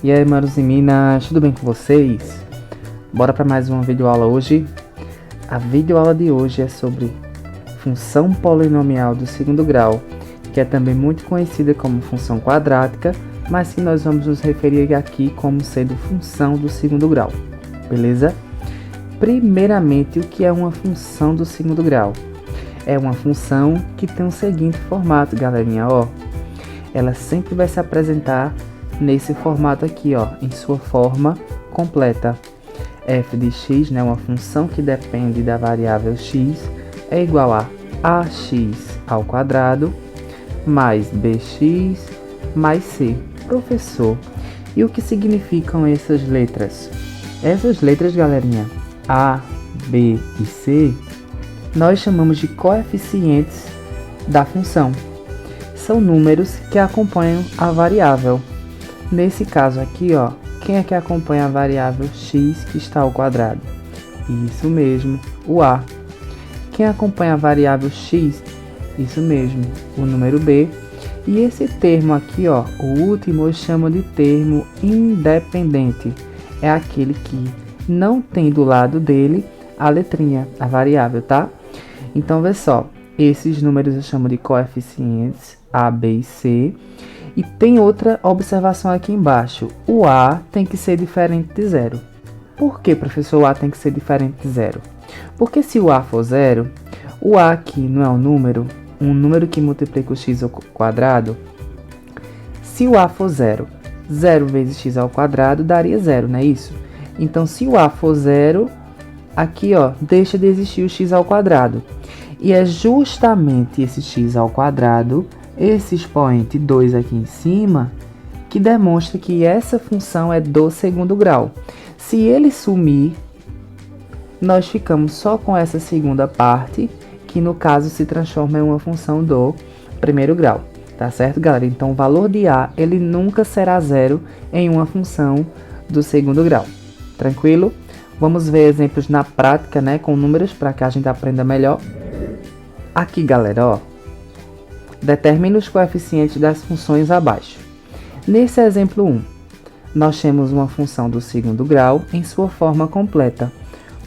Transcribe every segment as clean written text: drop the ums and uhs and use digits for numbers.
E aí, manos e minas, tudo bem com vocês? Bora para mais uma videoaula hoje. A videoaula de hoje é sobre função polinomial do segundo grau, que é também muito conhecida como função quadrática, mas que nós vamos nos referir aqui como sendo função do segundo grau, beleza? Primeiramente, o que é uma função do segundo grau? É uma função que tem o seguinte formato, galerinha, ó. Ela sempre vai se apresentar nesse formato aqui, ó, em sua forma completa. F de x, né, uma função que depende da variável x, é igual a ax ao quadrado mais bx mais c. Professor, e o que significam essas letras? Essas letras, galerinha, a, b e c, nós chamamos de coeficientes da função. São números que acompanham a variável. Nesse caso aqui, ó, quem é que acompanha a variável x que está ao quadrado? Isso mesmo, o a. Quem acompanha a variável x? Isso mesmo, o número b. E esse termo aqui, ó, o último, eu chamo de termo independente. É aquele que não tem do lado dele a letrinha, a variável, tá? Então, vê só, esses números eu chamo de coeficientes, a, b e c. E tem outra observação aqui embaixo. O a tem que ser diferente de zero. Por que, professor, o a tem que ser diferente de zero? Porque se o a for zero, o a aqui não é um número que multiplica o x ao quadrado. Se o a for zero, 0 vezes x ao quadrado daria zero, não é isso? Então, se o a for zero, aqui, ó, deixa de existir o x ao quadrado. E é justamente esse x ao quadrado, esse expoente 2 aqui em cima, que demonstra que essa função é do segundo grau. Se ele sumir, nós ficamos só com essa segunda parte, que no caso se transforma em uma função do primeiro grau. Tá certo, galera? Então o valor de a, ele nunca será zero em uma função do segundo grau. Tranquilo? Vamos ver exemplos na prática, né, com números, para que a gente aprenda melhor. Aqui, galera, ó. Determine os coeficientes das funções abaixo. Nesse exemplo 1, nós temos uma função do segundo grau em sua forma completa.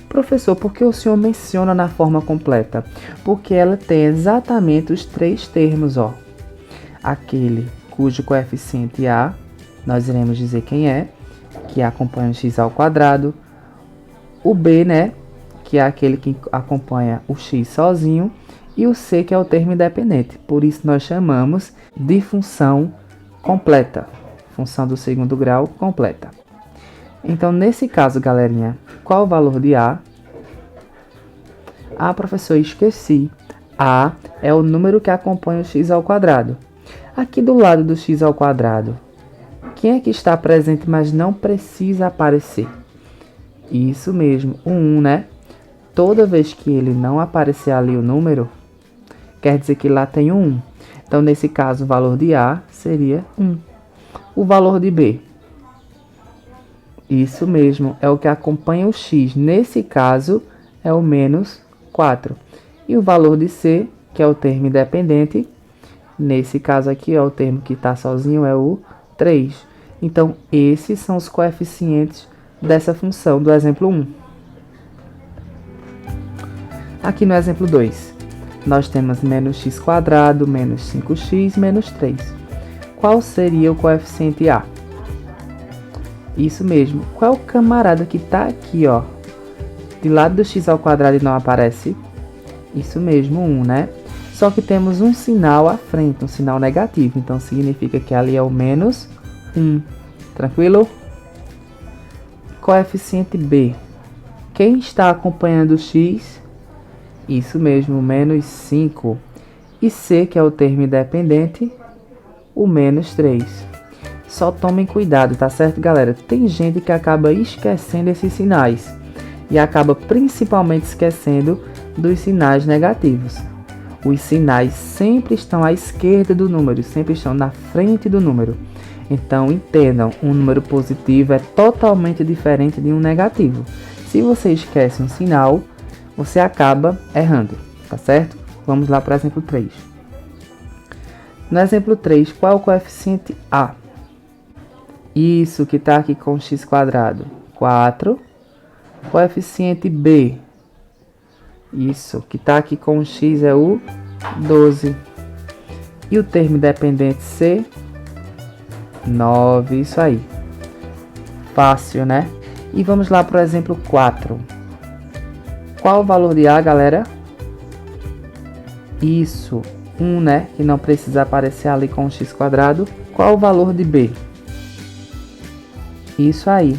Professor, por que o senhor menciona na forma completa? Porque ela tem exatamente os três termos, ó. Aquele cujo coeficiente a, nós iremos dizer quem é, que acompanha o x ao quadrado. O b, né, que é aquele que acompanha o x sozinho. E o c, que é o termo independente. Por isso, nós chamamos de função completa. Função do segundo grau completa. Então, nesse caso, galerinha, qual o valor de a? Ah, professor, esqueci. A é o número que acompanha o x ao quadrado. Aqui do lado do x ao quadrado, quem é que está presente, mas não precisa aparecer? Isso mesmo, o 1, né? Toda vez que ele não aparecer ali o número, quer dizer que lá tem um 1. Então, nesse caso, o valor de a seria 1. O valor de b? Isso mesmo, é o que acompanha o x. Nesse caso, é o menos 4. E o valor de c, que é o termo independente, nesse caso aqui, ó, o termo que está sozinho é o 3. Então, esses são os coeficientes dessa função do exemplo 1. Aqui no exemplo 2, nós temos menos x quadrado, menos 5x, menos 3. Qual seria o coeficiente a? Isso mesmo. Qual é o camarada que está aqui, ó, de lado do x ao quadrado e não aparece? Isso mesmo, 1, né? Só que temos um sinal à frente, um sinal negativo. Então, significa que ali é o menos 1. Tranquilo? Coeficiente b. Quem está acompanhando o x? Isso mesmo, menos 5. E c, que é o termo independente, o menos 3. Só tomem cuidado, tá certo, galera? Tem gente que acaba esquecendo esses sinais. E acaba principalmente esquecendo dos sinais negativos. Os sinais sempre estão à esquerda do número, sempre estão na frente do número. Então, entendam, um número positivo é totalmente diferente de um negativo. Se você esquece um sinal, você acaba errando, tá certo? Vamos lá para o exemplo 3. No exemplo 3, qual é o coeficiente a? Isso que está aqui com x quadrado, 4. Coeficiente b, isso que está aqui com x é o 12. E o termo independente c, 9, isso aí. Fácil, né? E vamos lá para o exemplo 4. Qual o valor de a, galera? Isso, 1, né? Que não precisa aparecer ali com x quadrado. Qual o valor de b? Isso aí,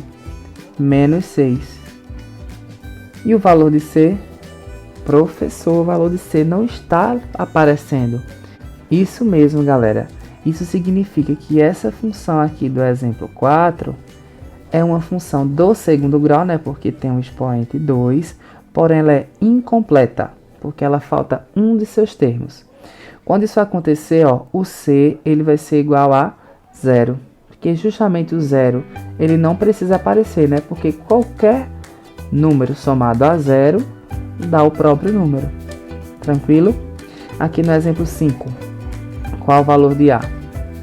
menos 6. E o valor de c? Professor, o valor de c não está aparecendo. Isso mesmo, galera. Isso significa que essa função aqui do exemplo 4 é uma função do segundo grau, né? Porque tem um expoente 2, porém ela é incompleta, porque ela falta um de seus termos. Quando isso acontecer, ó, o c ele vai ser igual a 0. Porque justamente o 0 ele não precisa aparecer, né? Porque qualquer número somado a 0 dá o próprio número. Tranquilo? Aqui no exemplo 5. Qual o valor de a?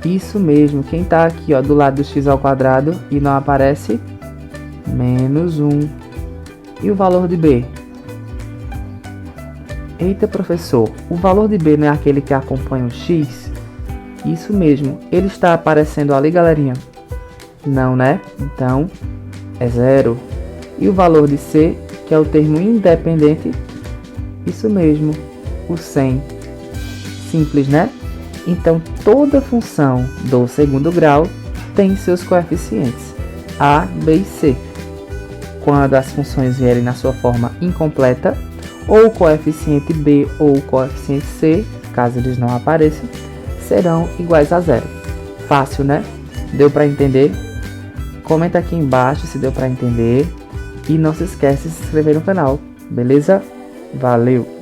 Isso mesmo, quem está aqui ó, do lado do x ao quadrado e não aparece? Menos 1. E o valor de b? Eita, professor, o valor de b não é aquele que acompanha o x? Isso mesmo, ele está aparecendo ali, galerinha? Não, né? Então, é 0. E o valor de c, que é o termo independente? Isso mesmo, o 100. Simples, né? Então, toda função do segundo grau tem seus coeficientes a, b e c. Quando as funções vierem na sua forma incompleta, ou o coeficiente b ou o coeficiente c, caso eles não apareçam, serão iguais a 0. Fácil, né? Deu para entender? Comenta aqui embaixo se deu para entender. E não se esquece de se inscrever no canal, beleza? Valeu!